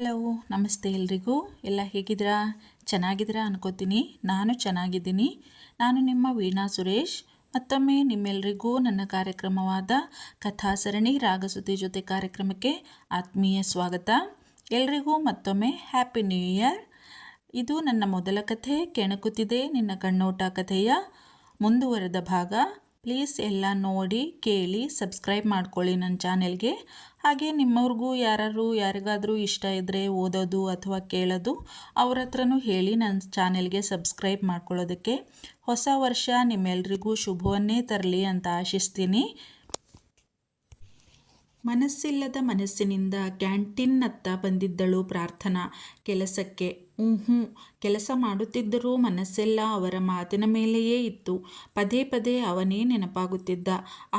Hello, ನಮಸ್ತೆ ಎಲ್ರಿಗೂ. ಎಲ್ಲ ಹೇಗಿದ್ದೀರಾ? ಚೆನ್ನಾಗಿದ್ದೀರಾ ಅನ್ಕೋತೀನಿ. ನಾನು ಚೆನ್ನಾಗಿದ್ದೀನಿ. ನಾನು ನಿಮ್ಮ ವೀಣಾ ಸುರೇಶ್. ಮತ್ತೊಮ್ಮೆ ನಿಮ್ಮೆಲ್ಲರಿಗೂ ನನ್ನ ಕಾರ್ಯಕ್ರಮವಾದ ಕಥಾಸರಣಿ ರಾಗಸುತಿ ಜೊತೆ ಕಾರ್ಯಕ್ರಮಕ್ಕೆ ಆತ್ಮೀಯ ಸ್ವಾಗತ. ಎಲ್ರಿಗೂ ಮತ್ತೊಮ್ಮೆ ಹ್ಯಾಪಿ ನ್ಯೂ ಇಯರ್. ಇದು ನನ್ನ ಮೊದಲ ಕಥೆ ಕೆಣಕುತ್ತಿದೆ ನಿನ್ನ ಕಣ್ಣೋಟ ಕಥೆಯ ಮುಂದುವರೆದ ಭಾಗ. ಪ್ಲೀಸ್ ಎಲ್ಲ ನೋಡಿ ಕೇಳಿ ಸಬ್ಸ್ಕ್ರೈಬ್ ಮಾಡ್ಕೊಳ್ಳಿ ನನ್ನ ಚಾನೆಲ್ಗೆ. ಹಾಗೆ ನಿಮ್ಮವ್ರಿಗೂ ಯಾರಿಗಾದರೂ ಇಷ್ಟ ಇದ್ದರೆ ಓದೋದು ಅಥವಾ ಕೇಳೋದು ಅವ್ರ ಹತ್ರನೂ ಹೇಳಿ ನನ್ನ ಚಾನೆಲ್ಗೆ ಸಬ್ಸ್ಕ್ರೈಬ್ ಮಾಡ್ಕೊಳ್ಳೋದಕ್ಕೆ. ಹೊಸ ವರ್ಷ ನಿಮ್ಮೆಲ್ರಿಗೂ ಶುಭವನ್ನೇ ತರಲಿ ಅಂತ ಆಶಿಸ್ತೀನಿ. ಮನಸ್ಸಿಲ್ಲದ ಮನಸ್ಸಿನಿಂದ ಕ್ಯಾಂಟೀನ್ನತ್ತ ಬಂದಿದ್ದಳು ಪ್ರಾರ್ಥನಾ ಕೆಲಸಕ್ಕೆ. ಕೆಲಸ ಮಾಡುತ್ತಿದ್ದರೂ ಮನಸ್ಸೆಲ್ಲ ಅವರ ಮಾತಿನ ಮೇಲೆಯೇ ಇತ್ತು. ಪದೇ ಪದೇ ಅವನೇ ನೆನಪಾಗುತ್ತಿದ್ದ.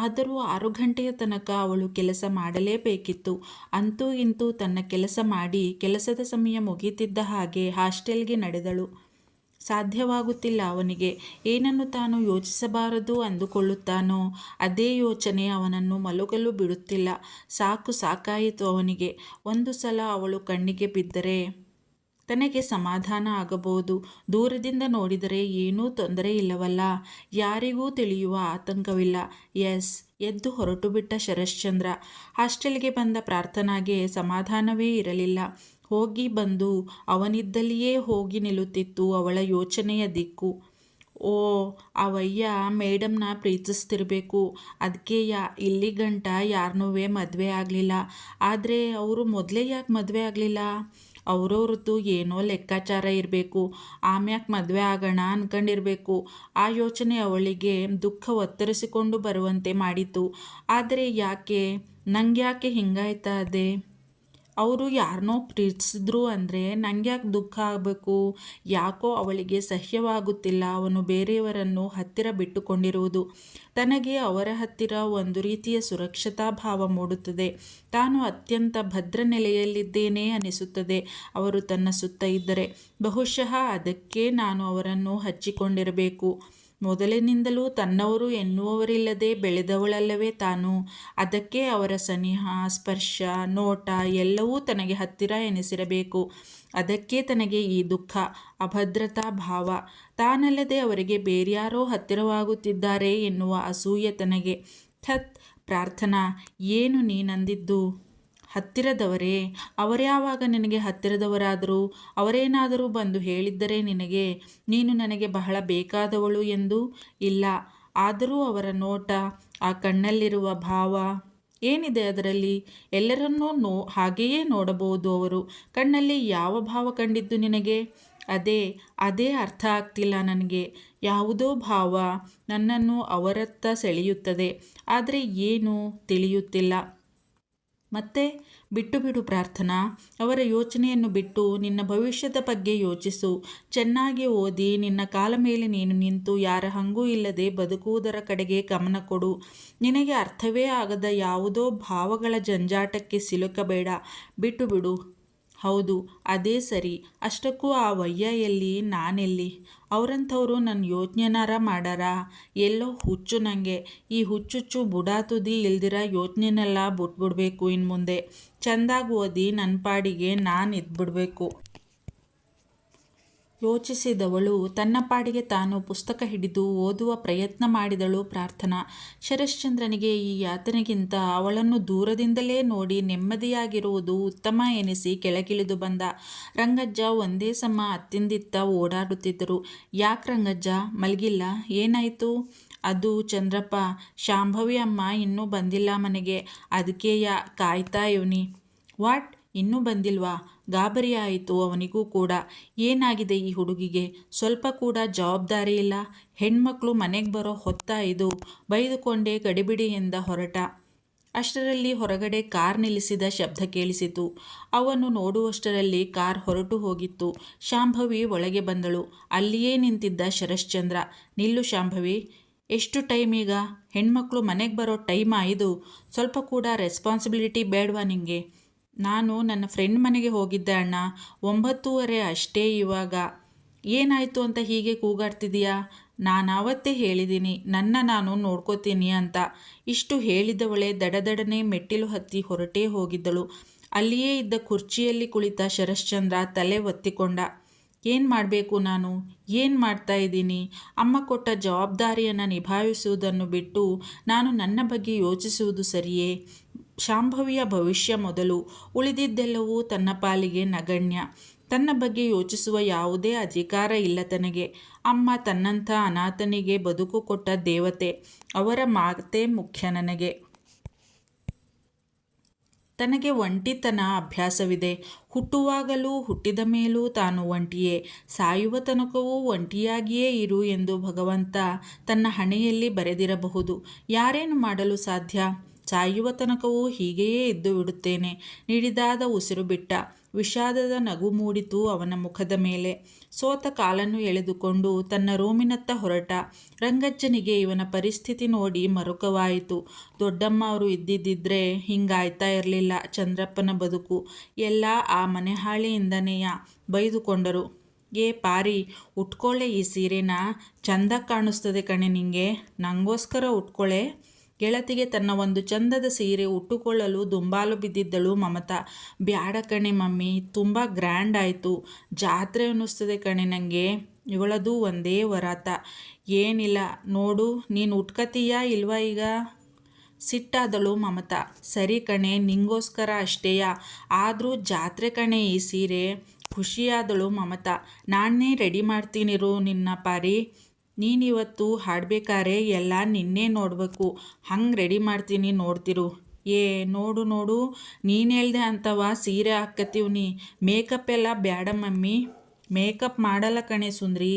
ಆದರೂ 6 ಗಂಟೆಯ ತನಕ ಅವಳು ಕೆಲಸ ಮಾಡಲೇಬೇಕಿತ್ತು. ಅಂತೂ ಇಂತೂ ತನ್ನ ಕೆಲಸ ಮಾಡಿ ಕೆಲಸದ ಸಮಯ ಮುಗಿಯುತ್ತಿದ್ದ ಹಾಗೆ ಹಾಸ್ಟೆಲ್ಗೆ ನಡೆದಳು. ಸಾಧ್ಯವಾಗುತ್ತಿಲ್ಲ ಅವನಿಗೆ. ಏನನ್ನು ತಾನು ಯೋಚಿಸಬಾರದು ಅಂದುಕೊಳ್ಳುತ್ತಾನೋ ಅದೇ ಯೋಚನೆ ಅವನನ್ನು ಮಲಗಲು ಬಿಡುತ್ತಿಲ್ಲ. ಸಾಕಾಯಿತು ಅವನಿಗೆ. ಒಂದು ಸಲ ಅವಳು ಕಣ್ಣಿಗೆ ಬಿದ್ದರೆ ತನಗೆ ಸಮಾಧಾನ ಆಗಬಹುದು. ದೂರದಿಂದ ನೋಡಿದರೆ ಏನೂ ತೊಂದರೆ ಇಲ್ಲವಲ್ಲ, ಯಾರಿಗೂ ತಿಳಿಯುವ ಆತಂಕವಿಲ್ಲ. ಎದ್ದು ಹೊರಟು ಬಿಟ್ಟ ಶರಶ್ಚಂದ್ರ. ಹಾಸ್ಟೆಲ್ಗೆ ಬಂದ ಪ್ರಾರ್ಥನಾಗೆ ಸಮಾಧಾನವೇ ಇರಲಿಲ್ಲ. ಹೋಗಿ ಬಂದು ಅವನಿದ್ದಲ್ಲಿಯೇ ಹೋಗಿ ನಿಲ್ಲುತ್ತಿತ್ತು ಅವಳ ಯೋಚನೆಯ ದಿಕ್ಕು. ಅವಯ್ಯ ಮೇಡಮ್ನ ಪ್ರೀತಿಸ್ತಿರ್ಬೇಕು. ಅದಕ್ಕೆ ಇಲ್ಲಿ ಗಂಟ ಯಾರನ್ನೂ ಮದುವೆ ಆಗಲಿಲ್ಲ. ಆದರೆ ಅವರು ಮೊದಲೇ ಯಾಕೆ ಮದುವೆ ಆಗಲಿಲ್ಲ? ಅವ್ರವ್ರದ್ದು ಏನೋ ಲೆಕ್ಕಾಚಾರ ಇರಬೇಕು. ಆಮ್ಯಾಕೆ ಮದುವೆ ಆಗೋಣ ಅಂದ್ಕೊಂಡಿರಬೇಕು. ಆ ಯೋಚನೆ ಅವಳಿಗೆ ದುಃಖ ಒತ್ತರಿಸಿಕೊಂಡು ಬರುವಂತೆ ಮಾಡಿತು. ಆದರೆ ನಂಗ್ಯಾಕೆ ಹಿಂಗಾಯ್ತಾ ಅದೇ? ಅವರು ಯಾರನ್ನೋ ಪ್ರೀತಿಸಿದ್ರು ಅಂದರೆ ನಂಗ್ಯಾಕೆ ದುಃಖ ಆಗಬೇಕು? ಯಾಕೋ ಅವಳಿಗೆ ಸಹ್ಯವಾಗುತ್ತಿಲ್ಲ ಅವನು ಬೇರೆಯವರನ್ನು ಹತ್ತಿರ ಬಿಟ್ಟುಕೊಂಡಿರುವುದು. ತನಗೆ ಅವರ ಹತ್ತಿರ ಒಂದು ರೀತಿಯ ಸುರಕ್ಷತಾ ಭಾವ ಮೂಡುತ್ತದೆ. ತಾನು ಅತ್ಯಂತ ಭದ್ರ ನೆಲೆಯಲ್ಲಿದ್ದೇನೆ ಅನಿಸುತ್ತದೆ ಅವರು ತನ್ನ ಸುತ್ತ ಇದ್ದರೆ. ಬಹುಶಃ ಅದಕ್ಕೆ ನಾನು ಅವರನ್ನು ಹಚ್ಚಿಕೊಂಡಿರಬೇಕು. ಮೊದಲಿನಿಂದಲೂ ತನ್ನವರು ಎನ್ನುವವರಿಲ್ಲದೆ ಬೆಳೆದವಳಲ್ಲವೇ ತಾನು. ಅದಕ್ಕೆ ಅವರ ಸನಿಹ, ಸ್ಪರ್ಶ, ನೋಟ ಎಲ್ಲವೂ ತನಗೆ ಹತ್ತಿರ ಎನಿಸಿರಬೇಕು. ಅದಕ್ಕೆ ತನಗೆ ಈ ದುಃಖ, ಅಭದ್ರತಾ ಭಾವ. ತಾನಲ್ಲದೆ ಅವರಿಗೆ ಬೇರ್ಯಾರೋ ಹತ್ತಿರವಾಗುತ್ತಿದ್ದಾರೆ ಎನ್ನುವ ಅಸೂಯೆ ತನಗೆ. ಪ್ರಾರ್ಥನಾ, ಏನು ನೀನಂದಿದ್ದು? ಹತ್ತಿರದವರೇ? ಅವರ್ಯಾವಾಗ ನಿನಗೆ ಹತ್ತಿರದವರಾದರು? ಅವರೇನಾದರೂ ಬಂದು ಹೇಳಿದ್ದರೆ ನಿನಗೆ ನೀನು ನನಗೆ ಬಹಳ ಬೇಕಾದವಳು ಎಂದು? ಇಲ್ಲ. ಆದರೂ ಅವರ ನೋಟ, ಆ ಕಣ್ಣಲ್ಲಿರುವ ಭಾವ ಏನಿದೆ ಅದರಲ್ಲಿ? ಎಲ್ಲರನ್ನೂ ಹಾಗೆಯೇ ನೋಡಬಹುದು ಅವರು. ಕಣ್ಣಲ್ಲಿ ಯಾವ ಭಾವ ಕಂಡಿದ್ದು ನಿನಗೆ? ಅದೇ ಅರ್ಥ ಆಗ್ತಿಲ್ಲ ನನಗೆ. ಯಾವುದೋ ಭಾವ ನನ್ನನ್ನು ಅವರತ್ತ ಸೆಳೆಯುತ್ತದೆ. ಆದರೆ ಏನು ತಿಳಿಯುತ್ತಿಲ್ಲ. ಮತ್ತೆ ಬಿಟ್ಟು ಬಿಡು ಪ್ರಾರ್ಥನಾ. ಅವರ ಯೋಚನೆಯನ್ನು ಬಿಟ್ಟು ನಿನ್ನ ಭವಿಷ್ಯದ ಬಗ್ಗೆ ಯೋಚಿಸು. ಚೆನ್ನಾಗಿ ಓದಿ ನಿನ್ನ ಕಾಲ ಮೇಲೆ ನೀನು ನಿಂತು ಯಾರ ಹಂಗೂ ಇಲ್ಲದೆ ಬದುಕುವುದರ ಕಡೆಗೆ ಗಮನ ಕೊಡು. ನಿನಗೆ ಅರ್ಥವೇ ಆಗದ ಯಾವುದೋ ಭಾವಗಳ ಜಂಜಾಟಕ್ಕೆ ಸಿಲುಕಬೇಡ. ಬಿಟ್ಟು ಬಿಡು. ಹೌದು, ಅದೇ ಸರಿ. ಅಷ್ಟಕ್ಕೂ ಆ ವಯ್ಯ ಎಲ್ಲಿ, ನಾನೆಲ್ಲಿ? ಅವರಂಥವ್ರು ನನ್ನ ಯೋಚನೆನಾರ ಮಾಡಾರ? ಎಲ್ಲೋ ಹುಚ್ಚು ನನಗೆ. ಈ ಹುಚ್ಚುಚ್ಚು ಬುಡಾತುದಿ ಇಲ್ದಿರ ಯೋಚನೆನೆಲ್ಲ ಬಿಟ್ಬಿಡ್ಬೇಕು. ಇನ್ನು ಮುಂದೆ ಚೆಂದಾಗಿ ಓದಿ ನನ್ನ ಪಾಡಿಗೆ ನಾನು ಇದ್ಬಿಡ್ಬೇಕು. ಯೋಚಿಸಿದವಳು ತನ್ನ ಪಾಡಿಗೆ ತಾನು ಪುಸ್ತಕ ಹಿಡಿದು ಓದುವ ಪ್ರಯತ್ನ ಮಾಡಿದಳು ಪ್ರಾರ್ಥನಾ. ಶರಶ್ಚಂದ್ರನಿಗೆ ಈ ಯಾತನೆಗಿಂತ ಅವಳನ್ನು ದೂರದಿಂದಲೇ ನೋಡಿ ನೆಮ್ಮದಿಯಾಗಿರುವುದು ಉತ್ತಮ ಎನಿಸಿ ಕೆಳಗಿಳಿದು ಬಂದ. ರಂಗಜ್ಜ ಒಂದೇ ಸಮ ಅತ್ತಿಂದಿತ್ತ ಓಡಾಡುತ್ತಿದ್ದರು. ಯಾಕೆ ರಂಗಜ್ಜ ಮಲಗಿಲ್ಲ? ಏನಾಯಿತು? ಅದು ಚಂದ್ರಪ್ಪ, ಶಾಂಭವಿ ಅಮ್ಮ ಇನ್ನೂ ಬಂದಿಲ್ಲ ಮನೆಗೆ. ಅದಕ್ಕೆ ಕಾಯ್ತಾ ಇವನಿ. ವಾಟ್, ಇನ್ನೂ ಬಂದಿಲ್ವಾ? ಗಾಬರಿ ಆಯಿತು ಅವನಿಗೂ ಕೂಡ. ಏನಾಗಿದೆ ಈ ಹುಡುಗಿಗೆ? ಸ್ವಲ್ಪ ಕೂಡ ಜವಾಬ್ದಾರಿ ಇಲ್ಲ. ಹೆಣ್ಮಕ್ಳು ಮನೆಗೆ ಬರೋ ಹೊತ್ತಾ ಇದು? ಬೈದುಕೊಂಡೇ ಗಡಿಬಿಡಿಯಿಂದ ಹೊರಟ. ಅಷ್ಟರಲ್ಲಿ ಹೊರಗಡೆ ಕಾರ್ ನಿಲ್ಲಿಸಿದ ಶಬ್ದ ಕೇಳಿಸಿತು. ಅವನು ನೋಡುವಷ್ಟರಲ್ಲಿ ಕಾರ್ ಹೊರಟು ಹೋಗಿತ್ತು. ಶಾಂಭವಿ ಒಳಗೆ ಬಂದಳು. ಅಲ್ಲಿಯೇ ನಿಂತಿದ್ದ ಶರಶ್ಚಂದ್ರ. ನಿಲ್ಲು ಶಾಂಭವಿ. ಎಷ್ಟು ಟೈಮ್ ಈಗ? ಹೆಣ್ಮಕ್ಳು ಮನೆಗೆ ಬರೋ ಟೈಮಾ ಇದು? ಸ್ವಲ್ಪ ಕೂಡ ರೆಸ್ಪಾನ್ಸಿಬಿಲಿಟಿ ಬೇಡವಾ ನಿಮಗೆ? ನಾನು ನನ್ನ ಫ್ರೆಂಡ್ ಮನೆಗೆ ಹೋಗಿದ್ದೆ ಅಣ್ಣ. 9:30 ಅಷ್ಟೇ ಇವಾಗ. ಏನಾಯಿತು ಅಂತ ಹೀಗೆ ಕೂಗಾಡ್ತಿದೀಯಾ? ನಾನಾವತ್ತೇ ಹೇಳಿದ್ದೀನಿ ನಾನು ನೋಡ್ಕೋತೀನಿ ಅಂತ. ಇಷ್ಟು ಹೇಳಿದವಳೇ ದಡದಡನೆ ಮೆಟ್ಟಿಲು ಹತ್ತಿ ಹೊರಟೇ ಹೋಗಿದ್ದಳು. ಅಲ್ಲಿಯೇ ಇದ್ದ ಕುರ್ಚಿಯಲ್ಲಿ ಕುಳಿತ ಶರಶ್ಚಂದ್ರ ತಲೆ ಒತ್ತಿಕೊಂಡ. ಏನು ಮಾಡಬೇಕು ನಾನು? ಏನು ಮಾಡ್ತಾ ಇದ್ದೀನಿ? ಅಮ್ಮ ಕೊಟ್ಟ ಜವಾಬ್ದಾರಿಯನ್ನು ನಿಭಾಯಿಸುವುದನ್ನು ಬಿಟ್ಟು ನಾನು ನನ್ನ ಬಗ್ಗೆ ಯೋಚಿಸುವುದು ಸರಿಯೇ? ಶಾಂಭವಿಯ ಭವಿಷ್ಯ ಮೊದಲು, ಉಳಿದಿದ್ದೆಲ್ಲವೂ ತನ್ನ ಪಾಲಿಗೆ ನಗಣ್ಯ. ತನ್ನ ಬಗ್ಗೆ ಯೋಚಿಸುವ ಯಾವುದೇ ಅಧಿಕಾರ ಇಲ್ಲ ತನಗೆ. ಅಮ್ಮ ತನ್ನಂಥ ಅನಾಥನಿಗೆ ಬದುಕು ಕೊಟ್ಟ ದೇವತೆ. ಅವರ ಮಾತೇ ಮುಖ್ಯ ನನಗೆ. ತನಗೆ ಒಂಟಿತನ ಅಭ್ಯಾಸವಿದೆ. ಹುಟ್ಟುವಾಗಲೂ ಹುಟ್ಟಿದ ಮೇಲೂ ತಾನು ಒಂಟಿಯೇ, ಸಾಯುವ ತನಕವೂ ಒಂಟಿಯಾಗಿಯೇ ಇರು ಎಂದು ಭಗವಂತ ತನ್ನ ಹಣೆಯಲ್ಲಿ ಬರೆದಿರಬಹುದು. ಯಾರೇನು ಮಾಡಲು ಸಾಧ್ಯ? ಸಾಯುವ ತನಕವೂ ಹೀಗೆಯೇ ಇದ್ದು ಬಿಡುತ್ತೇನೆ. ನಿಡಿದಾದ ಉಸಿರು ಬಿಟ್ಟ. ವಿಷಾದದ ನಗು ಮೂಡಿತು ಅವನ ಮುಖದ ಮೇಲೆ. ಸೋತ ಕಾಲನ್ನು ಎಳೆದುಕೊಂಡು ತನ್ನ ರೂಮಿನತ್ತ ಹೊರಟ. ರಂಗಜ್ಜನಿಗೆ ಇವನ ಪರಿಸ್ಥಿತಿ ನೋಡಿ ಮರುಕವಾಯಿತು. ದೊಡ್ಡಮ್ಮ ಅವರು ಇದ್ದಿದ್ದಿದ್ರೆ ಹಿಂಗಾಯ್ತಾ ಇರಲಿಲ್ಲ ಚಂದ್ರಪ್ಪನ ಬದುಕು. ಎಲ್ಲ ಆ ಮನೆಹಾಳಿಯಿಂದನೆಯ ಬೈದುಕೊಂಡರು. ಏ ಪಾರಿ, ಉಟ್ಕೊಳ್ಳೆ ಈ ಸೀರೆನ, ಚಂದ ಕಾಣಿಸ್ತದೆ ಕಣೆ ನಿಂಗೆ, ನಂಗೋಸ್ಕರ ಉಟ್ಕೊಳ್ಳೆ. ಗೆಳತಿಗೆ ತನ್ನ ಒಂದು ಚಂದದ ಸೀರೆ ಉಟ್ಟುಕೊಳ್ಳಲು ದುಂಬಾಲು ಬಿದ್ದಿದ್ದಳು ಮಮತಾ. ಬ್ಯಾಡ ಕಣೆ ಮಮ್ಮಿ, ತುಂಬ ಗ್ರ್ಯಾಂಡ್ ಆಯಿತು, ಜಾತ್ರೆ ಅನ್ನಿಸ್ತದೆ ಕಣೆ ನನಗೆ. ಇವಳದು ಒಂದೇ ವರಾತ. ಏನಿಲ್ಲ ನೋಡು, ನೀನು ಉಟ್ಕತೀಯಾ ಇಲ್ವಾ ಈಗ? ಸಿಟ್ಟಾದಳು ಮಮತಾ. ಸರಿ ಕಣೆ, ನಿಂಗೋಸ್ಕರ ಅಷ್ಟೇಯ, ಆದರೂ ಜಾತ್ರೆ ಕಣೆ ಈ ಸೀರೆ. ಖುಷಿಯಾದಳು ಮಮತಾ. ನಾನೇ ರೆಡಿ ಮಾಡ್ತೀನಿರು ನಿನ್ನ ಪಾರಿ. ನೀನಿವತ್ತು ಹಾಡಬೇಕಾರೆ ಎಲ್ಲ ನಿನ್ನೆ ನೋಡಬೇಕು, ಹಂಗೆ ರೆಡಿ ಮಾಡ್ತೀನಿ ನೋಡ್ತಿರು. ಏ ನೋಡು ನೋಡು, ನೀನು ಹೇಳ್ದೆ ಅಂತವ ಸೀರೆ ಹಾಕ್ಕತ್ತೀವ್ನಿ, ಮೇಕಪ್ ಎಲ್ಲ ಬ್ಯಾಡ ಮಮ್ಮಿ. ಮೇಕಪ್ ಮಾಡಲ್ಲ ಕಣೆ ಸುಂದ್ರಿ,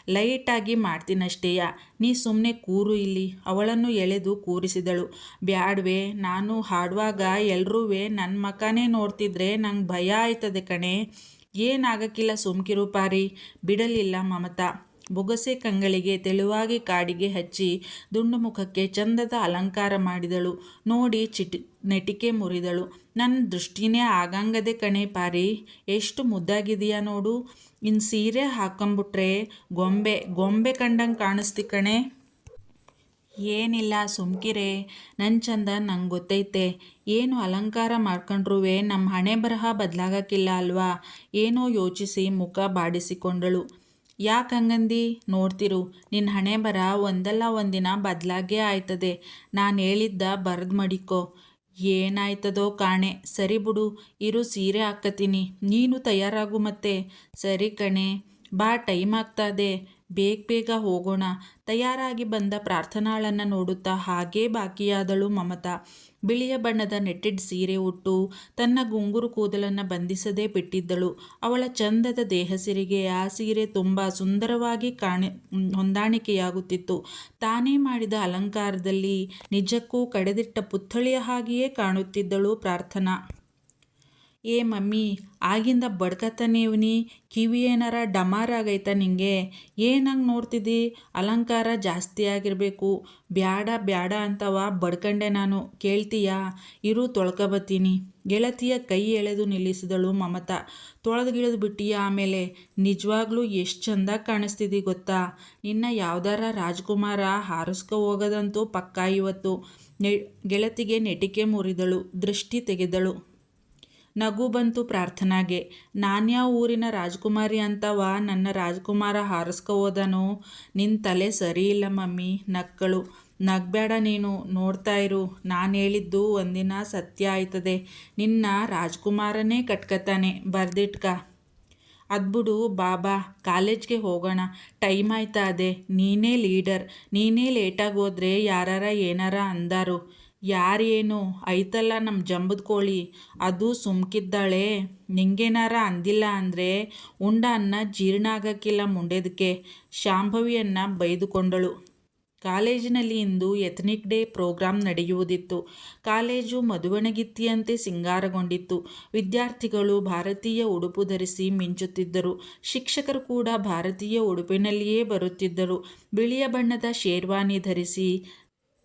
ಲೈಟಾಗಿ ಮಾಡ್ತೀನಷ್ಟೇಯ, ನೀ ಸುಮ್ಮನೆ ಕೂರು ಇಲ್ಲಿ. ಅವಳನ್ನು ಎಳೆದು ಕೂರಿಸಿದಳು. ಬ್ಯಾಡ್ವೆ, ನಾನು ಹಾಡುವಾಗ ಎಲ್ರೂ ನನ್ನ ಮಕನೇ ನೋಡ್ತಿದ್ರೆ ನಂಗೆ ಭಯ ಆಯ್ತದೆ ಕಣೆ. ಏನಾಗಕ್ಕಿಲ್ಲ ಸುಮ್ಕಿರು ಪಾರಿ. ಬಿಡಲಿಲ್ಲ ಮಮತಾ. ಬೊಗಸೆ ಕಂಗಳಿಗೆ ತೆಳುವಾಗಿ ಕಾಡಿಗೆ ಹಚ್ಚಿ ದುಂಡು ಮುಖಕ್ಕೆ ಚಂದದ ಅಲಂಕಾರ ಮಾಡಿದಳು. ನೋಡಿ ನೆಟಿಕೆ ಮುರಿದಳು. ನನ್ನ ದೃಷ್ಟಿನೇ ಆಗಂಗದೆ ಕಣೆ ಪಾರಿ, ಎಷ್ಟು ಮುದ್ದಾಗಿದೆಯಾ ನೋಡು. ಇನ್ನು ಸೀರೆ ಹಾಕೊಂಬಿಟ್ರೆ ಗೊಂಬೆ ಕಂಡಂಗೆ ಕಾಣಿಸ್ತಿ ಕಣೆ. ಏನಿಲ್ಲ ಸುಮ್ಕಿರೆ, ನನ್ನ ಚಂದ ನಂಗೆ ಗೊತ್ತೈತೆ. ಏನು ಅಲಂಕಾರ ಮಾಡ್ಕೊಂಡ್ರೂ ನಮ್ಮ ಹಣೆ ಬರಹ ಬದಲಾಗಕ್ಕಿಲ್ಲ ಅಲ್ವಾ? ಏನೋ ಯೋಚಿಸಿ ಮುಖ ಬಾಡಿಸಿಕೊಂಡಳು. ಯಾಕಂಗಂದಿ? ನೋಡ್ತಿರು, ನಿನ್ನ ಹಣೆ ಬರ ಒಂದಲ್ಲ ಒಂದಿನ ಬದಲಾಗೇ ಆಯ್ತದೆ. ನಾನು ಹೇಳಿದ್ದ ಬರೆದು ಮಡಿಕೋ. ಏನಾಯ್ತದೋ ಕಾಣೆ. ಸರಿ ಬಿಡು, ಇರು ಸೀರೆ ಹಾಕ್ಕತೀನಿ, ನೀನು ತಯಾರಾಗು ಮತ್ತೆ. ಸರಿ ಕಣೆ, ಬಾ, ಟೈಮ್ ಆಗ್ತದೆ, ಬೇಗ ಹೋಗೋಣ. ತಯಾರಾಗಿ ಬಂದ ಪ್ರಾರ್ಥನಾಳನ್ನು ನೋಡುತ್ತಾ ಹಾಗೇ ಬಾಕಿಯಾದಳು ಮಮತಾ. ಬಿಳಿಯ ಬಣ್ಣದ ನೆಟ್ಟೆಡ್ ಸೀರೆ ಉಟ್ಟು ತನ್ನ ಗುಂಗುರು ಕೂದಲನ್ನು ಬಂಧಿಸದೇ ಬಿಟ್ಟಿದ್ದಳು. ಅವಳ ಚಂದದ ದೇಹಸಿರಿಗೆ ಆ ಸೀರೆ ತುಂಬ ಸುಂದರವಾಗಿ ಹೊಂದಾಣಿಕೆಯಾಗುತ್ತಿತ್ತು. ತಾನೇ ಮಾಡಿದ ಅಲಂಕಾರದಲ್ಲಿ ನಿಜಕ್ಕೂ ಕಡೆದಿಟ್ಟ ಪುತ್ಥಳಿಯ ಹಾಗೆಯೇ ಕಾಣುತ್ತಿದ್ದಳು ಪ್ರಾರ್ಥನಾ. ಏ ಮಮ್ಮಿ, ಆಗಿಂದ ಬಡ್ಕತ್ತಾನೇವ್ನಿ, ಕಿವಿ ಏನಾರ ಡಮಾರ್ ಆಗೈತಾ ನಿಂಗೆ? ಏನಂಗೆ ನೋಡ್ತಿದ್ದಿ? ಅಲಂಕಾರ ಜಾಸ್ತಿ ಆಗಿರಬೇಕು. ಬ್ಯಾಡ ಅಂತವ ಬಡ್ಕಂಡೆ ನಾನು, ಕೇಳ್ತೀಯಾ? ಇರು ತೊಳ್ಕೊಬತ್ತೀನಿ. ಗೆಳತಿಯ ಕೈ ಎಳೆದು ನಿಲ್ಲಿಸಿದಳು ಮಮತಾ. ತೊಳೆದು ಬಿಟ್ಟಿಯ ಆಮೇಲೆ? ನಿಜವಾಗ್ಲೂ ಎಷ್ಟು ಚಂದ ಕಾಣಿಸ್ತಿದ್ದಿ ಗೊತ್ತಾ? ನಿನ್ನ ಯಾವ್ದಾರ ರಾಜ್ಕುಮಾರ ಹಾರಿಸ್ಕೊ ಹೋಗೋದಂತೂ ಪಕ್ಕಾ ಇವತ್ತು. ಗೆಳತಿಗೆ ನೆಟಿಕೆ ಮುರಿದಳು, ದೃಷ್ಟಿ ತೆಗೆದಳು. ನಗು ಬಂತು ಪ್ರಾರ್ಥನಾಗೆ. ನಾನ್ಯಾವ ಊರಿನ ರಾಜ್ಕುಮಾರಿ ಅಂತವ ನನ್ನ ರಾಜ್ಕುಮಾರ ಹಾರಿಸ್ಕೊ ಹೋದನು? ನಿನ್ನ ತಲೆ ಸರಿ ಇಲ್ಲ ಮಮ್ಮಿ. ನಕ್ಕಳು. ನಗ್ಬೇಡ ನೀನು, ನೋಡ್ತಾ ಇರು, ನಾನು ಹೇಳಿದ್ದು ಒಂದಿನ ಸತ್ಯ ಆಯ್ತದೆ. ನಿನ್ನ ರಾಜ್ಕುಮಾರನೇ ಕಟ್ಕತಾನೆ, ಬರ್ದಿಟ್ಕ. ಅದ್ಬಿಡು ಬಾಬಾ, ಕಾಲೇಜ್ಗೆ ಹೋಗೋಣ, ಟೈಮ್ ಆಯ್ತಾ ಅದೇ. ನೀನೇ ಲೀಡರ್, ನೀನೇ ಲೇಟಾಗಿ ಹೋದ್ರೆ ಯಾರಾರ ಏನಾರ ಅಂದಾರು. ಯಾರೇನು ಐತಲ್ಲ ನಮ್ಮ ಜಂಬದ ಕೋಳಿ, ಅದು ಸುಮ್ಕಿದ್ದಾಳೆ. ನಿಂಗೇನಾರ ಅಂದಿಲ್ಲ ಅಂದರೆ ಉಂಡ ಅನ್ನ ಜೀರ್ಣ ಆಗಕ್ಕಿಲ್ಲ ಮುಂಡೆದಕ್ಕೆ. ಶಾಂಭವಿಯನ್ನು ಬೈದುಕೊಂಡಳು. ಕಾಲೇಜಿನಲ್ಲಿ ಇಂದು ಎಥ್ನಿಕ್ ಡೇ ಪ್ರೋಗ್ರಾಂ ನಡೆಯುವುದಿತ್ತು. ಕಾಲೇಜು ಮದುವಣಗಿತ್ತಿಯಂತೆ ಸಿಂಗಾರಗೊಂಡಿತ್ತು. ವಿದ್ಯಾರ್ಥಿಗಳು ಭಾರತೀಯ ಉಡುಪು ಧರಿಸಿ ಮಿಂಚುತ್ತಿದ್ದರು. ಶಿಕ್ಷಕರು ಕೂಡ ಭಾರತೀಯ ಉಡುಪಿನಲ್ಲಿಯೇ ಬರುತ್ತಿದ್ದರು. ಬಿಳಿಯ ಬಣ್ಣದ ಶೇರ್ವಾನಿ ಧರಿಸಿ,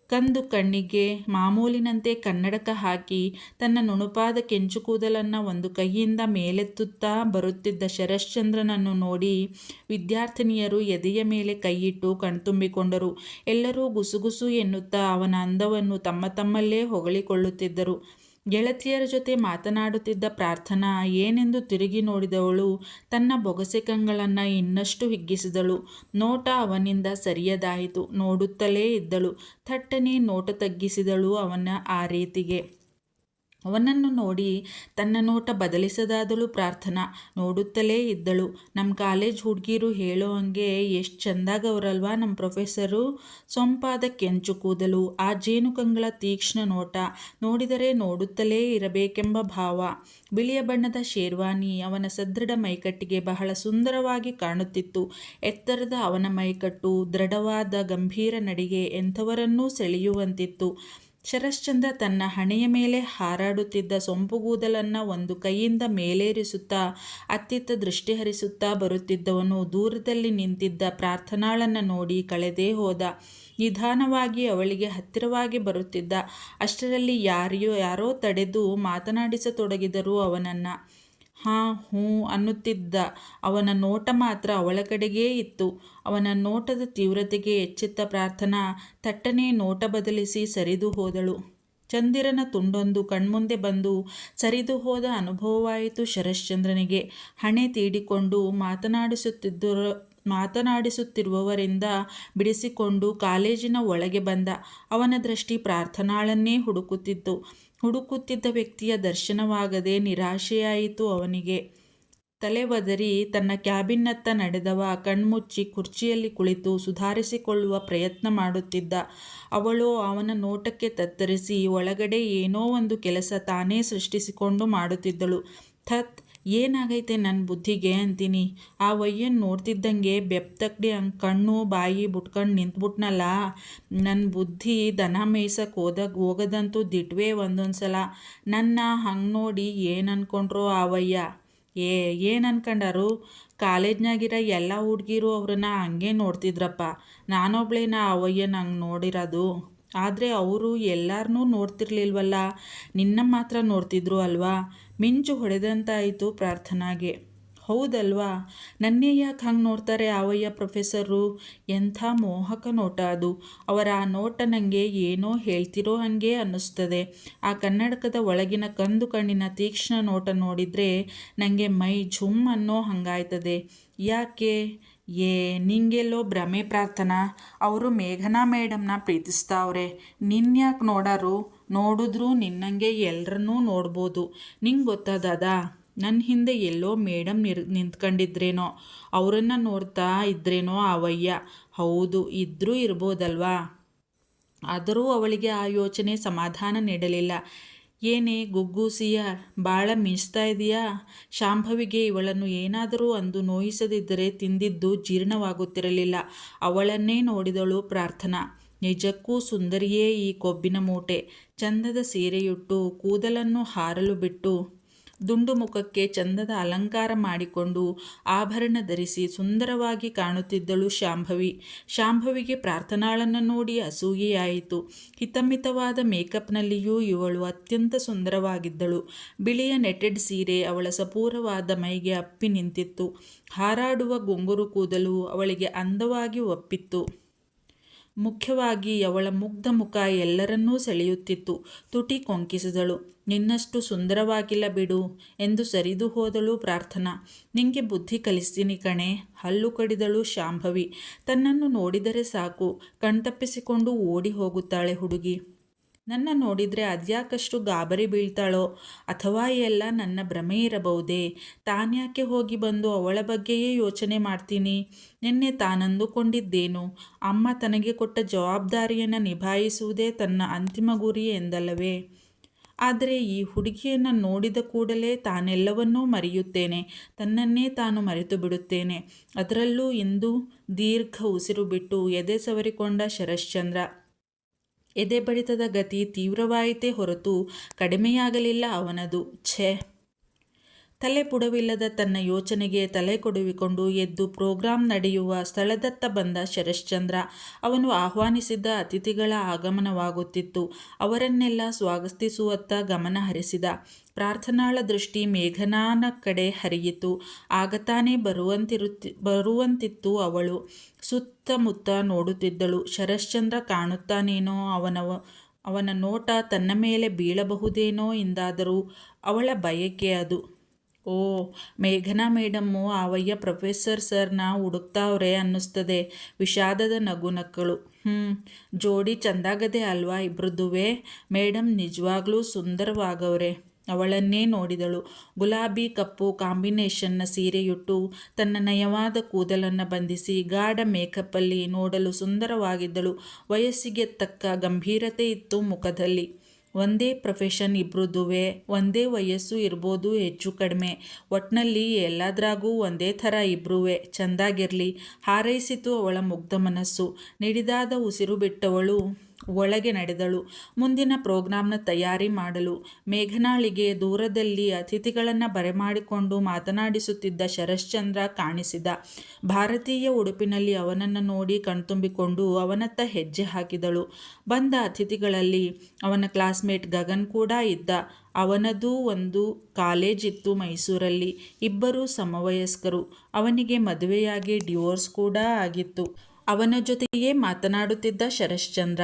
ಕಂದು ಕಣ್ಣಿಗೆ ಮಾಮೂಲಿನಂತೆ ಕನ್ನಡಕ ಹಾಕಿ, ತನ್ನ ನುಣುಪಾದ ಕೆಂಚು ಕೂದಲನ್ನು ಒಂದು ಕೈಯಿಂದ ಮೇಲೆತ್ತುತ್ತಾ ಬರುತ್ತಿದ್ದ ಶರಶ್ಚಂದ್ರನನ್ನು ನೋಡಿ ವಿದ್ಯಾರ್ಥಿನಿಯರು ಎದೆಯ ಮೇಲೆ ಕೈಯಿಟ್ಟು ಕಣ್ತುಂಬಿಕೊಂಡರು. ಎಲ್ಲರೂ ಗುಸುಗುಸು ಎನ್ನುತ್ತಾ ಅವನ ಅಂದವನ್ನು ತಮ್ಮಲ್ಲೇ ಹೊಗಳಿಕೊಳ್ಳುತ್ತಿದ್ದರು. ಗೆಳತಿಯರ ಜೊತೆ ಮಾತನಾಡುತ್ತಿದ್ದ ಪ್ರಾರ್ಥನಾ ಏನೆಂದು ತಿರುಗಿ ನೋಡಿದವಳು ತನ್ನ ಬೊಗಸೆ ಕಂಗಳನ್ನು ಇನ್ನಷ್ಟು ಹಿಗ್ಗಿಸಿದಳು. ನೋಟ ಅವನಿಂದ ಸರಿಯದಾಯಿತು. ನೋಡುತ್ತಲೇ ಇದ್ದಳು. ಥಟ್ಟನೆ ನೋಟ ತಗ್ಗಿಸಿದಳು ಅವನ ಆ ರೀತಿಗೆ. ಅವನನ್ನು ನೋಡಿ ತನ್ನ ನೋಟ ಬದಲಿಸದಾದಳು ಪ್ರಾರ್ಥನಾ. ನೋಡುತ್ತಲೇ ಇದ್ದಳು. ನಮ್ಮ ಕಾಲೇಜ್ ಹುಡುಗಿರು ಹೇಳೋ ಹಂಗೆ ಎಷ್ಟು ಚೆಂದಾಗವ್ರಲ್ವಾ ನಮ್ಮ ಪ್ರೊಫೆಸರು. ಸೊಂಪಾದ ಕೆಂಚು ಕೂದಲು, ಆ ಜೇನುಕಂಗಳ ತೀಕ್ಷ್ಣ ನೋಟ, ನೋಡಿದರೆ ನೋಡುತ್ತಲೇ ಇರಬೇಕೆಂಬ ಭಾವ. ಬಿಳಿಯ ಬಣ್ಣದ ಶೇರ್ವಾನಿ ಅವನ ಸದೃಢ ಮೈಕಟ್ಟಿಗೆ ಬಹಳ ಸುಂದರವಾಗಿ ಕಾಣುತ್ತಿತ್ತು. ಎತ್ತರದ ಅವನ ಮೈಕಟ್ಟು, ದೃಢವಾದ ಗಂಭೀರ ನಡಿಗೆ ಎಂಥವರನ್ನೂ ಸೆಳೆಯುವಂತಿತ್ತು. ಶರಶ್ಚಂದ್ರ ತನ್ನ ಹಣೆಯ ಮೇಲೆ ಹಾರಾಡುತ್ತಿದ್ದ ಸೊಂಪುಗೂದಲನ್ನು ಒಂದು ಕೈಯಿಂದ ಮೇಲೇರಿಸುತ್ತಾ ಅತ್ತಿತ್ತ ದೃಷ್ಟಿ ಹರಿಸುತ್ತಾ ಬರುತ್ತಿದ್ದವನು ದೂರದಲ್ಲಿ ನಿಂತಿದ್ದ ಪ್ರಾರ್ಥನಾಳನ್ನು ನೋಡಿ ಕಳೆದೇ ಹೋದ. ನಿಧಾನವಾಗಿ ಅವಳಿಗೆ ಹತ್ತಿರವಾಗಿ ಬರುತ್ತಿದ್ದ. ಅಷ್ಟರಲ್ಲಿ ಯಾರೋ ತಡೆದು ಮಾತನಾಡಿಸತೊಡಗಿದರು ಅವನನ್ನು. ಹಾಂ ಹ್ಞೂ ಅನ್ನುತ್ತಿದ್ದ. ಅವನ ನೋಟ ಮಾತ್ರ ಅವಳ ಕಡೆಗೇ ಇತ್ತು. ಅವನ ನೋಟದ ತೀವ್ರತೆಗೆ ಎಚ್ಚೆತ್ತ ಪ್ರಾರ್ಥನಾ ಥಟ್ಟನೆ ನೋಟ ಬದಲಿಸಿ ಸರಿದು ಹೋದಳು. ಚಂದಿರನ ತುಂಡೊಂದು ಕಣ್ಮುಂದೆ ಬಂದು ಸರಿದು ಹೋದ ಅನುಭವವಾಯಿತು ಶರಶ್ಚಂದ್ರನಿಗೆ. ಹಣೆ ತೀಡಿಕೊಂಡು ಮಾತನಾಡಿಸುತ್ತಿರುವವರಿಂದ ಬಿಡಿಸಿಕೊಂಡು ಕಾಲೇಜಿನ ಒಳಗೆ ಬಂದ. ಅವನ ದೃಷ್ಟಿ ಪ್ರಾರ್ಥನಾಳನ್ನೇ ಹುಡುಕುತ್ತಿದ್ದ ವ್ಯಕ್ತಿಯ ದರ್ಶನವಾಗದೆ ನಿರಾಶೆಯಾಯಿತು ಅವನಿಗೆ. ತಲೆ ಒದರಿ ತನ್ನ ಕ್ಯಾಬಿನ್ನತ್ತ ನಡೆದವ ಕಣ್ಮುಚ್ಚಿ ಕುರ್ಚಿಯಲ್ಲಿ ಕುಳಿತು ಸುಧಾರಿಸಿಕೊಳ್ಳುವ ಪ್ರಯತ್ನ ಮಾಡುತ್ತಿದ್ದ. ಅವಳು ಅವನ ನೋಟಕ್ಕೆ ತತ್ತರಿಸಿ ಒಳಗಡೆ ಏನೋ ಒಂದು ಕೆಲಸ ತಾನೇ ಸೃಷ್ಟಿಸಿಕೊಂಡು ಮಾಡುತ್ತಿದ್ದಳು. ಥತ್, ಏನಾಗೈತೆ ನನ್ನ ಬುದ್ಧಿಗೆ ಅಂತೀನಿ. ಆ ವಯ್ಯನ್ ನೋಡ್ತಿದ್ದಂಗೆ ಬೆಪ್ತಕ್ಡಿ ಹಂಗೆ ಕಣ್ಣು ಬಾಯಿ ಬಿಟ್ಕೊಂಡು ನಿಂತ್ಬಿಟ್ನಲ್ಲ. ನನ್ನ ಬುದ್ಧಿ ದನ ಮೇಯ್ಸಕ್ಕೆ ಹೋಗದಂತೂ ದಿಟ್ವೇ ಒಂದೊಂದು ಸಲ. ನನ್ನ ಹಂಗೆ ನೋಡಿ ಏನು ಅನ್ಕೊಂಡ್ರೋ ಆ ವಯ್ಯ. ಏನು ಅನ್ಕೊಂಡಾರು? ಕಾಲೇಜ್ನಾಗಿರೋ ಎಲ್ಲ ಹುಡುಗಿರು ಅವ್ರನ್ನ ಹಂಗೆ ನೋಡ್ತಿದ್ರಪ್ಪ. ನಾನೊಬ್ಳೇನ ಆ ವಯ್ಯನ ಹಂಗೆ ನೋಡಿರೋದು. ಆದರೆ ಅವರು ಎಲ್ಲರನ್ನೂ ನೋಡ್ತಿರ್ಲಿಲ್ವಲ್ಲ, ನಿನ್ನ ಮಾತ್ರ ನೋಡ್ತಿದ್ರು ಅಲ್ವಾ? ಮಿಂಚು ಹೊಡೆದಂತಾಯಿತು ಪ್ರಾರ್ಥನಾಗೆ. ಹೌದಲ್ವಾ? ನನ್ನೇ ಯಾಕೆ ಹಂಗೆ ನೋಡ್ತಾರೆ ಆವಯ್ಯ ಪ್ರೊಫೆಸರು? ಎಂಥ ಮೋಹಕ ನೋಟ ಅದು. ಅವರ ಆ ನೋಟ ನನಗೆ ಏನೋ ಹೇಳ್ತಿರೋ ಹಾಗೆ ಅನ್ನಿಸ್ತದೆ. ಆ ಕನ್ನಡಕದ ಒಳಗಿನ ಕಂದು ಕಣ್ಣಿನ ತೀಕ್ಷ್ಣ ನೋಟ ನೋಡಿದರೆ ನನಗೆ ಮೈ ಝುಮ್ ಅನ್ನೋ ಹಂಗಾಯ್ತದೆ. ಯಾಕೆ? ನಿಂಗೆಲ್ಲೋ ಭ್ರಮೆ ಪ್ರಾರ್ಥನಾ. ಅವರು ಮೇಘನಾ ಮೇಡಮ್ನ ಪ್ರೀತಿಸ್ತಾವ್ರೆ. ನಿನ್ಯಾಕೆ ನೋಡಾರು? ನೋಡಿದ್ರೂ ನಿನ್ನಂಗೆ ಎಲ್ಲರನ್ನೂ ನೋಡ್ಬೋದು. ನಿಂಗೆ ಗೊತ್ತದಾ? ನನ್ನ ಹಿಂದೆ ಎಲ್ಲೋ ಮೇಡಮ್ ನಿಂತ್ಕೊಂಡಿದ್ರೇನೋ, ಅವರನ್ನು ನೋಡ್ತಾ ಇದ್ರೇನೋ ಆ ವಯ್ಯ. ಹೌದು, ಇದ್ರೂ ಇರ್ಬೋದಲ್ವಾ? ಆದರೂ ಅವಳಿಗೆ ಆ ಯೋಚನೆ ಸಮಾಧಾನ ನೀಡಲಿಲ್ಲ. ಏನೇ ಗುಗ್ಗೂಸಿಯ, ಭಾಳ ಮಿಂಚ್ತಾ ಇದೆಯಾ? ಶಾಂಭವಿಗೆ ಇವಳನ್ನು ಏನಾದರೂ ಅಂದು ನೋಯಿಸದಿದ್ದರೆ ತಿಂದಿದ್ದು ಜೀರ್ಣವಾಗುತ್ತಿರಲಿಲ್ಲ. ಅವಳನ್ನೇ ನೋಡಿದಳು ಪ್ರಾರ್ಥನಾ. ನಿಜಕ್ಕೂ ಸುಂದರಿಯೇ ಈ ಕೊಬ್ಬಿನ ಮೂಟೆ. ಚಂದದ ಸೀರೆಯುಟ್ಟು ಕೂದಲನ್ನು ಹಾರಲು ಬಿಟ್ಟು ದುಂಡು ಮುಖಕ್ಕೆ ಚಂದದ ಅಲಂಕಾರ ಮಾಡಿಕೊಂಡು ಆಭರಣ ಧರಿಸಿ ಸುಂದರವಾಗಿ ಕಾಣುತ್ತಿದ್ದಳು ಶಾಂಭವಿಗೆ ಪ್ರಾರ್ಥನಾಳನ್ನು ನೋಡಿ ಅಸೂಯೆಯಾಯಿತು. ಹಿತಮಿತವಾದ ಮೇಕಪ್ನಲ್ಲಿಯೂ ಇವಳು ಅತ್ಯಂತ ಸುಂದರವಾಗಿದ್ದಳು. ಬಿಳಿಯ ನೆಟೆಡ್ ಸೀರೆ ಅವಳ ಸಪೂರವಾದ ಮೈಗೆ ಅಪ್ಪಿ ನಿಂತಿತ್ತು. ಹಾರಾಡುವ ಗುಂಗುರು ಕೂದಲು ಅವಳಿಗೆ ಅಂದವಾಗಿ ಒಪ್ಪಿತ್ತು. ಮುಖ್ಯವಾಗಿ ಅವಳ ಮುಗ್ಧ ಮುಖ ಎಲ್ಲರನ್ನೂ ಸೆಳೆಯುತ್ತಿತ್ತು. ತುಟಿ ಕೊಂಕಿಸಿದಳು. ನಿನ್ನಷ್ಟು ಸುಂದರವಾಗಿಲ್ಲ ಬಿಡು ಎಂದು ಸರಿದು ಹೋದಳು ಪ್ರಾರ್ಥನಾ. ನಿಂಗೆ ಬುದ್ಧಿ ಕಲಿಸ್ತೀನಿ ಕಣೆ, ಹಲ್ಲು ಕಡಿದಳು ಶಾಂಭವಿ. ತನ್ನನ್ನು ನೋಡಿದರೆ ಸಾಕು ಕಣ್ತಪ್ಪಿಸಿಕೊಂಡು ಓಡಿ ಹೋಗುತ್ತಾಳೆ ಹುಡುಗಿ. ನನ್ನ ನೋಡಿದರೆ ಅದ್ಯಾಕಷ್ಟು ಗಾಬರಿ ಬೀಳ್ತಾಳೋ? ಅಥವಾ ಎಲ್ಲ ನನ್ನ ಭ್ರಮೆ ಇರಬಹುದೇ? ತಾನ್ಯಾಕೆ ಹೋಗಿ ಬಂದು ಅವಳ ಬಗ್ಗೆಯೇ ಯೋಚನೆ ಮಾಡ್ತೀನಿ. ನಿನ್ನೆ ತಾನಂದುಕೊಂಡಿದ್ದೇನು? ಅಮ್ಮ ತನಗೆ ಕೊಟ್ಟ ಜವಾಬ್ದಾರಿಯನ್ನು ನಿಭಾಯಿಸುವುದೇ ತನ್ನ ಅಂತಿಮ ಗುರಿ ಎಂದಲ್ಲವೇ? ಆದರೆ ಈ ಹುಡುಗಿಯನ್ನು ನೋಡಿದ ಕೂಡಲೇ ತಾನೆಲ್ಲವನ್ನೂ ಮರೆಯುತ್ತೇನೆ. ತನ್ನನ್ನೇ ತಾನು ಮರೆತು ಬಿಡುತ್ತೇನೆ. ಅದರಲ್ಲೂ ಇಂದು ದೀರ್ಘ ಉಸಿರು ಬಿಟ್ಟು ಎದೆ ಸವರಿಕೊಂಡ ಶರಶ್ಚಂದ್ರ. ಎದೆ ಬಡಿತದ ಗತಿ ತೀವ್ರವಾಯಿತೇ ಹೊರತು ಕಡಿಮೆಯಾಗಲಿಲ್ಲ ಅವನದು. ಛೇ! ತಲೆ ಬುಡವಿಲ್ಲದ ತನ್ನ ಯೋಚನೆಗೆ ತಲೆ ಕೊಡುವಿಕೊಂಡು ಎದ್ದು ಪ್ರೋಗ್ರಾಂ ನಡೆಯುವ ಸ್ಥಳದತ್ತ ಬಂದ ಶರಶ್ಚಂದ್ರ. ಅವನು ಆಹ್ವಾನಿಸಿದ್ದ ಅತಿಥಿಗಳ ಆಗಮನವಾಗುತ್ತಿತ್ತು. ಅವರನ್ನೆಲ್ಲ ಸ್ವಾಗತಿಸುವತ್ತ ಗಮನ ಹರಿಸಿದ. ಪ್ರಾರ್ಥನಾಳ ದೃಷ್ಟಿ ಮೇಘನಾನ ಕಡೆ ಹರಿಯಿತು. ಆಗತಾನೇ ಬರುವಂತಿತ್ತು ಅವಳು. ಸುತ್ತಮುತ್ತ ನೋಡುತ್ತಿದ್ದಳು. ಶರಶ್ಚಂದ್ರ ಕಾಣುತ್ತಾನೇನೋ ಅವನ ಅವನ ನೋಟ ತನ್ನ ಮೇಲೆ ಬೀಳಬಹುದೇನೋ ಎಂದಾದರೂ ಅವಳ ಬಯಕೆ ಅದು. ಓ, ಮೇಘನಾ ಮೇಡಮ್ಮು ಆವಯ್ಯ ಪ್ರೊಫೆಸರ್ ಸರ್ನ ಹುಡುಕ್ತಾವ್ರೆ ಅನ್ನಿಸ್ತದೆ. ವಿಷಾದದ ನಗು ನಕ್ಕಳು. ಜೋಡಿ ಚಂದಾಗದೆ ಅಲ್ವಾ ಇಬ್ರದ್ದುವೆ? ಮೇಡಮ್ ನಿಜವಾಗ್ಲೂ ಸುಂದರವಾಗವ್ರೆ. ಅವಳನ್ನೇ ನೋಡಿದಳು. ಗುಲಾಬಿ ಕಪ್ಪು ಕಾಂಬಿನೇಷನ್ನ ಸೀರೆಯುಟ್ಟು ತನ್ನ ನಯವಾದ ಕೂದಲನ್ನು ಬಂಧಿಸಿ ಗಾಢ ಮೇಕಪ್ಪಲ್ಲಿ ನೋಡಲು ಸುಂದರವಾಗಿದ್ದಳು. ವಯಸ್ಸಿಗೆ ತಕ್ಕ ಗಂಭೀರತೆ ಇತ್ತು ಮುಖದಲ್ಲಿ. ಒಂದೇ ಪ್ರೊಫೆಷನ್ ಇಬ್ರದ್ದುವೆ, ಒಂದೇ ವಯಸ್ಸು ಇರ್ಬೋದು ಹೆಚ್ಚು ಕಡಿಮೆ. ಒಟ್ನಲ್ಲಿ ಎಲ್ಲದ್ರಾಗೂ ಒಂದೇ ಥರ ಇಬ್ರುವೆ ಚೆಂದಾಗಿರಲಿ ಹಾರೈಸಿತು ಅವಳ ಮುಗ್ಧ ಮನಸ್ಸು. ನಿಡಿದಾದ ಉಸಿರು ಬಿಟ್ಟವಳು ಒಳಗೆ ನಡೆದಳು. ಮುಂದಿನ ಪ್ರೋಗ್ರಾಂನ ತಯಾರಿ ಮಾಡಲು. ಮೇಘನಾಳಿಗೆ ದೂರದಲ್ಲಿ ಅತಿಥಿಗಳನ್ನು ಬರೆಮಾಡಿಕೊಂಡು ಮಾತನಾಡಿಸುತ್ತಿದ್ದ ಶರಶ್ಚಂದ್ರ ಕಾಣಿಸಿದ. ಭಾರತೀಯ ಉಡುಪಿನಲ್ಲಿ ಅವನನ್ನು ನೋಡಿ ಕಣ್ತುಂಬಿಕೊಂಡು ಅವನತ್ತ ಹೆಜ್ಜೆ ಹಾಕಿದಳು. ಬಂದ ಅತಿಥಿಗಳಲ್ಲಿ ಅವನ ಕ್ಲಾಸ್ಮೇಟ್ ಗಗನ್ ಕೂಡ ಇದ್ದ. ಅವನದೂ ಒಂದು ಕಾಲೇಜ್ ಇತ್ತು ಮೈಸೂರಲ್ಲಿ. ಇಬ್ಬರೂ ಸಮವಯಸ್ಕರು. ಅವನಿಗೆ ಮದುವೆಯಾಗಿ ಡಿವೋರ್ಸ್ ಕೂಡ ಆಗಿತ್ತು. ಅವನ ಜೊತೆಯೇ ಮಾತನಾಡುತ್ತಿದ್ದ ಶರಶ್ಚಂದ್ರ.